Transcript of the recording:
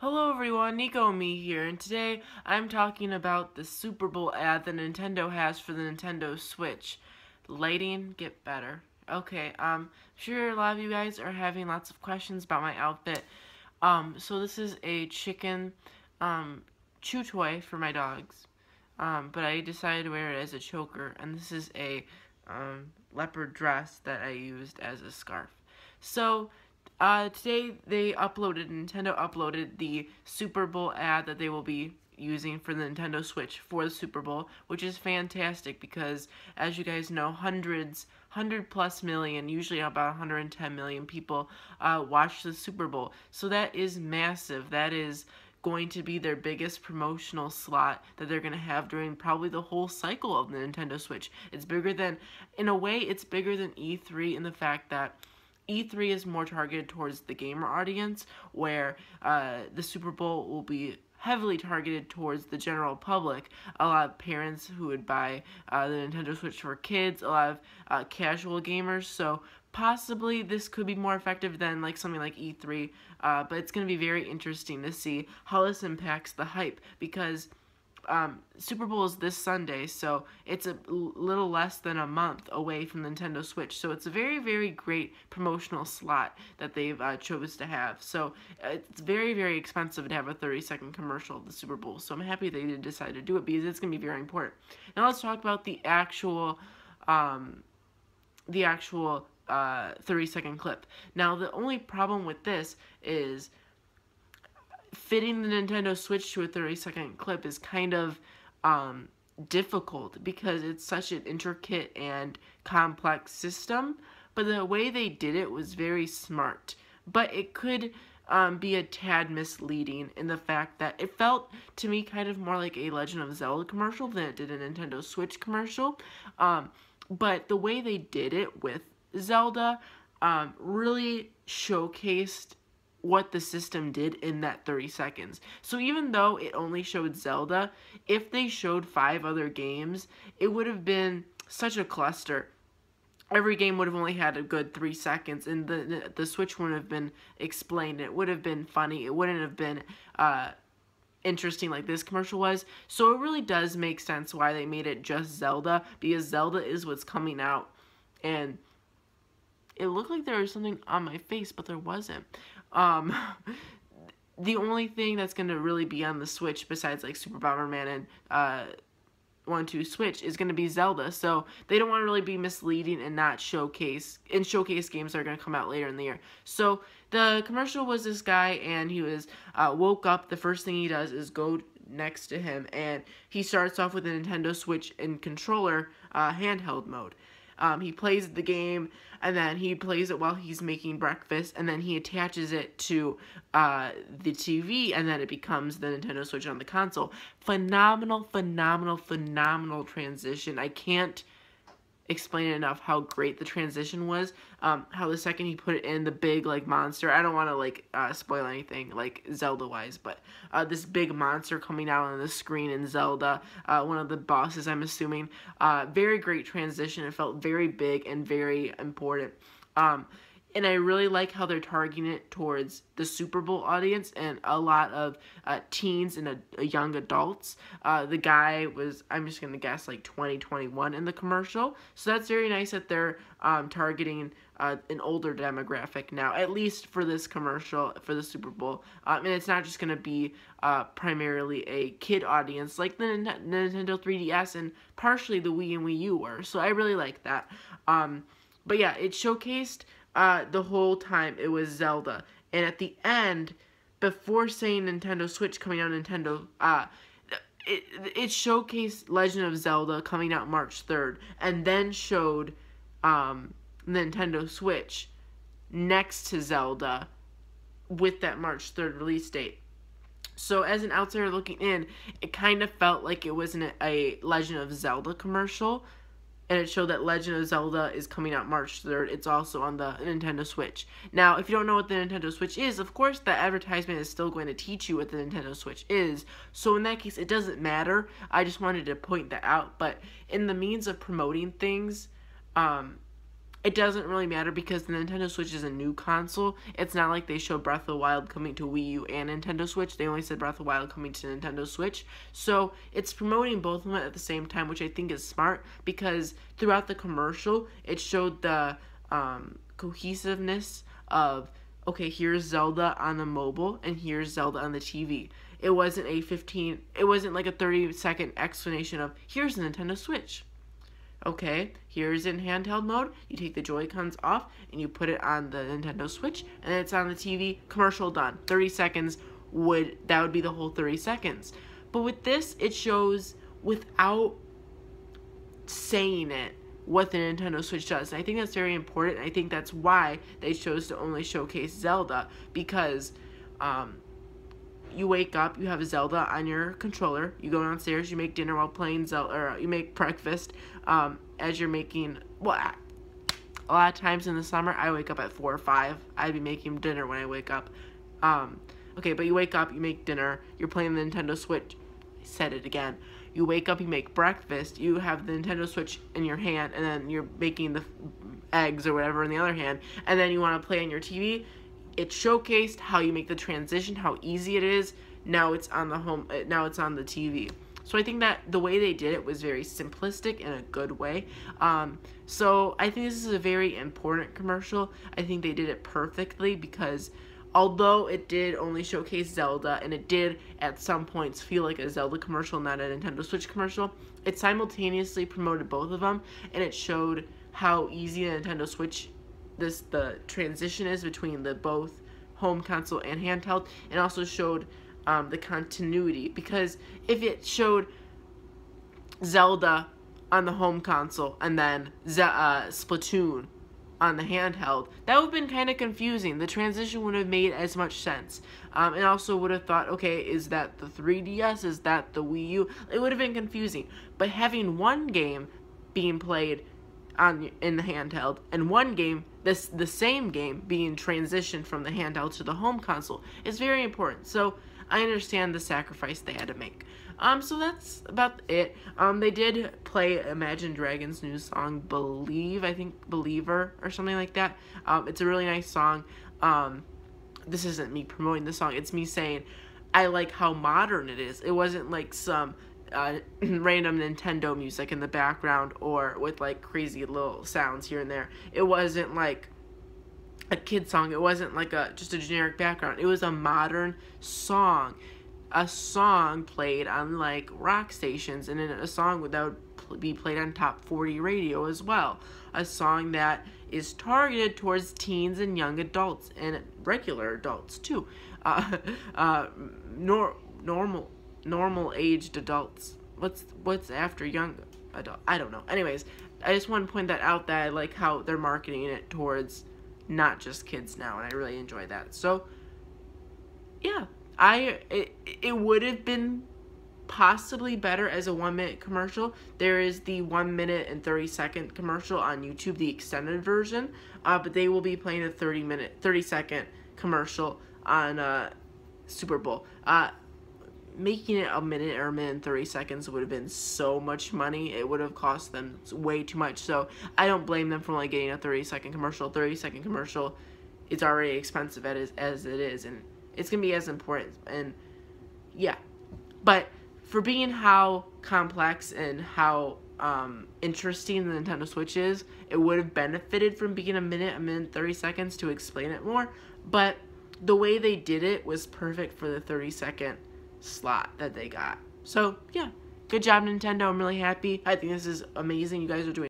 Hello everyone, Nico Me here, and today I'm talking about the Super Bowl ad that Nintendo has for the Nintendo Switch. Lighting, get better. Okay, sure a lot of you guys are having lots of questions about my outfit. So this is a chicken, chew toy for my dogs. But I decided to wear it as a choker, and this is a, leopard dress that I used as a scarf. So, today Nintendo uploaded the Super Bowl ad that they will be using for the Nintendo Switch for the Super Bowl, which is fantastic because, as you guys know, 100+ million, usually about 110 million people, watch the Super Bowl. So that is massive. That is going to be their biggest promotional slot that they're going to have during probably the whole cycle of the Nintendo Switch. It's bigger than, in a way, it's bigger than E3 in the fact that E3 is more targeted towards the gamer audience, where the Super Bowl will be heavily targeted towards the general public. A lot of parents who would buy the Nintendo Switch for kids, a lot of casual gamers, so possibly this could be more effective than like something like E3, but it's going to be very interesting to see how this impacts the hype, because Super Bowl is this Sunday, so it's a little less than a month away from the Nintendo Switch. So it's a very, very great promotional slot that they've chose to have. So it's very, very expensive to have a 30-second commercial of the Super Bowl. So I'm happy they did decide to do it because it's going to be very important. Now let's talk about the actual 30-second clip. Now the only problem with this is fitting the Nintendo Switch to a 30-second clip is kind of difficult because it's such an intricate and complex system. But the way they did it was very smart. But it could be a tad misleading in the fact that it felt to me kind of more like a Legend of Zelda commercial than it did a Nintendo Switch commercial. But the way they did it with Zelda really showcased what the system did in that 30 seconds. So even though it only showed Zelda, if they showed 5 other games, it would have been such a cluster. Every game would have only had a good 3 seconds, and the Switch wouldn't have been explained. It would have been funny. It wouldn't have been interesting like this commercial was. So it really does make sense why they made it just Zelda, because Zelda is what's coming out. And it looked like there was something on my face, but there wasn't. The only thing that's going to really be on the Switch besides like Super Bomberman and 1-2 Switch is going to be Zelda, so they don't want to really be misleading and not showcase games that are going to come out later in the year. So the commercial was this guy, and he was woke up. The first thing he does is go next to him, and he starts off with a Nintendo Switch and controller handheld mode. He plays the game, and then he plays it while he's making breakfast, and then he attaches it to the TV, and then it becomes the Nintendo Switch on the console. Phenomenal, phenomenal, phenomenal transition. I can't explain enough how great the transition was. How the second he put it in, the big like monster, I don't want to like spoil anything like Zelda wise, but this big monster coming out on the screen in Zelda, one of the bosses I'm assuming, very great transition. It felt very big and very important. And I really like how they're targeting it towards the Super Bowl audience and a lot of teens and young adults. The guy was, I'm just going to guess, like 2021 in the commercial. So that's very nice that they're targeting an older demographic now, at least for this commercial for the Super Bowl. And it's not just going to be primarily a kid audience like the Nintendo 3DS and partially the Wii and Wii U were. So I really like that. But yeah, it showcased the whole time it was Zelda, and at the end, before saying Nintendo Switch coming out, it showcased Legend of Zelda coming out March 3rd, and then showed Nintendo Switch next to Zelda with that March 3rd release date. So as an outsider looking in, it kind of felt like it wasn't a Legend of Zelda commercial, and it showed that Legend of Zelda is coming out March 3rd. It's also on the Nintendo Switch. Now, if you don't know what the Nintendo Switch is, of course the advertisement is still going to teach you what the Nintendo Switch is. So in that case, it doesn't matter. I just wanted to point that out. But in the means of promoting things, it doesn't really matter because the Nintendo Switch is a new console. It's not like they showed Breath of the Wild coming to Wii U and Nintendo Switch. They only said Breath of the Wild coming to Nintendo Switch. So it's promoting both of them at the same time, which I think is smart because throughout the commercial, it showed the cohesiveness of, okay, here's Zelda on the mobile and here's Zelda on the TV. It wasn't like a 30-second explanation of, here's the Nintendo Switch. Okay, here's in handheld mode. You take the Joy-Cons off and you put it on the Nintendo Switch and it's on the TV. Commercial done. 30 seconds that would be the whole 30 seconds. But with this, it shows without saying it what the Nintendo Switch does. And I think that's very important. I think that's why they chose to only showcase Zelda, because you wake up, you have Zelda on your controller, you go downstairs, you make dinner while playing Zelda, or you make breakfast as you're making, well, a lot of times in the summer, I wake up at 4 or 5, I'd be making dinner when I wake up. Okay, but you wake up, you make dinner, you're playing the Nintendo Switch, I said it again, you wake up, you make breakfast, you have the Nintendo Switch in your hand, and then you're making the eggs or whatever in the other hand, and then you want to play on your TV. It showcased how you make the transition, how easy it is. Now it's on the TV. So I think that the way they did it was very simplistic in a good way. So I think this is a very important commercial. I think they did it perfectly because although it did only showcase Zelda and it did at some points feel like a Zelda commercial, not a Nintendo Switch commercial, it simultaneously promoted both of them, and it showed how easy the Nintendo Switch the transition is between the both home console and handheld, and also showed the continuity, because if it showed Zelda on the home console and then Splatoon on the handheld, that would have been kind of confusing. The transition wouldn't have made as much sense. And also would have thought, okay, is that the 3DS? Is that the Wii U? It would have been confusing. But having one game being played in the handheld and one game, the same game being transitioned from the handheld to the home console is very important. So I understand the sacrifice they had to make. So that's about it. They did play Imagine Dragons' new song, I think Believer or something like that. It's a really nice song. This isn't me promoting the song, it's me saying I like how modern it is. It wasn't like some random Nintendo music in the background or with like crazy little sounds here and there. It wasn't like a kid song. It wasn't like just a generic background. It was a modern song. A song played on like rock stations, and then a song that would be played on top 40 radio as well. A song that is targeted towards teens and young adults and regular adults too. Normal aged adults. What's after young adult? I don't know. Anyways, I just want to point that out, that I like how they're marketing it towards not just kids now, and I really enjoy that. So yeah, it would have been possibly better as a 1-minute commercial. There is the 1 minute and 30-second commercial on YouTube, the extended version, but they will be playing a 30-second commercial on Super Bowl. Making it a minute or a minute and 30 seconds would have been so much money. It would have cost them way too much. So I don't blame them for only getting a 30-second commercial. 30-second commercial is already expensive as it is, and it's going to be as important. And yeah, but for being how complex and how interesting the Nintendo Switch is, it would have benefited from being a minute 30 seconds to explain it more. But the way they did it was perfect for the 30-second slot that they got. So yeah, good job, Nintendo. I'm really happy. I think this is amazing. You guys are doing